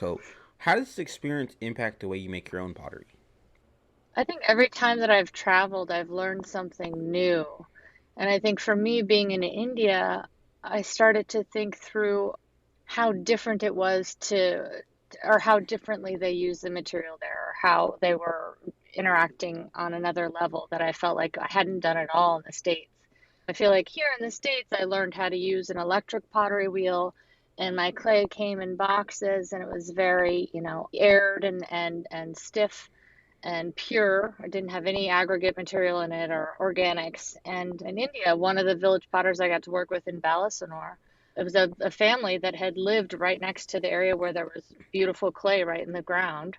So, how does this experience impact the way you make your own pottery? I think every time that I've traveled, I've learned something new. And I think for me, being in India, I started to think through how different it was or how differently they use the material there, or how they were interacting on another level that I felt like I hadn't done at all in the States. I feel like here in the States, I learned how to use an electric pottery wheel, and my clay came in boxes, and it was very, aired and stiff and pure. It didn't have any aggregate material in it or organics. And in India, one of the village potters I got to work with in Balasanor, it was a family that had lived right next to the area where there was beautiful clay right in the ground.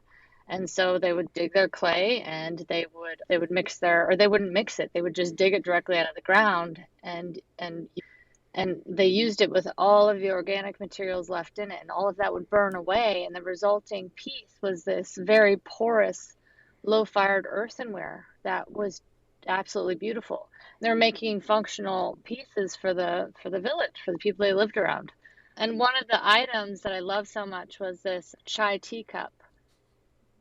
And so they would dig their clay and they would mix their or they wouldn't mix it. They would just dig it directly out of the ground and they used it with all of the organic materials left in it, and all of that would burn away, and the resulting piece was this very porous, low-fired earthenware that was absolutely beautiful. They're making functional pieces for the village, for the people they lived around. And one of the items that I love so much was this chai teacup,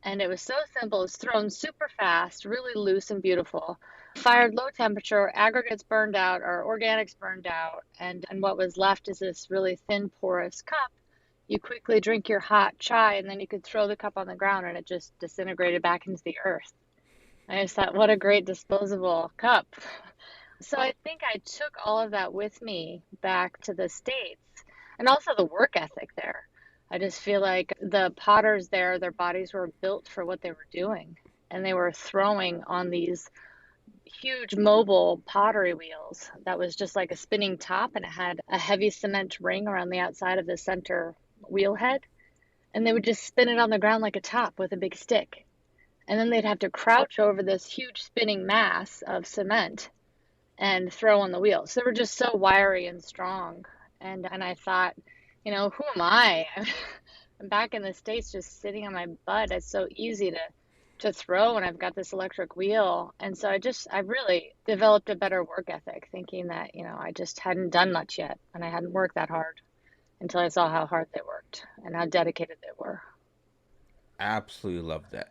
and it was so simple. It was thrown super fast, really loose and beautiful. Fired low temperature, aggregates burned out or organics burned out, and what was left is this really thin, porous cup. You quickly drink your hot chai, and then you could throw the cup on the ground, and it just disintegrated back into the earth. I just thought, what a great disposable cup. So I think I took all of that with me back to the States and also the work ethic there. I just feel like the potters there, their bodies were built for what they were doing. And they were throwing on these huge mobile pottery wheels that was just like a spinning top, and it had a heavy cement ring around the outside of the center wheel head. And they would just spin it on the ground like a top with a big stick. And then they'd have to crouch over this huge spinning mass of cement and throw on the wheel. So they were just so wiry and strong. And I thought, who am I? I'm back in the States just sitting on my butt. It's so easy to throw when I've got this electric wheel. And so I really developed a better work ethic, thinking that, I just hadn't done much yet and I hadn't worked that hard until I saw how hard they worked and how dedicated they were. Absolutely love that.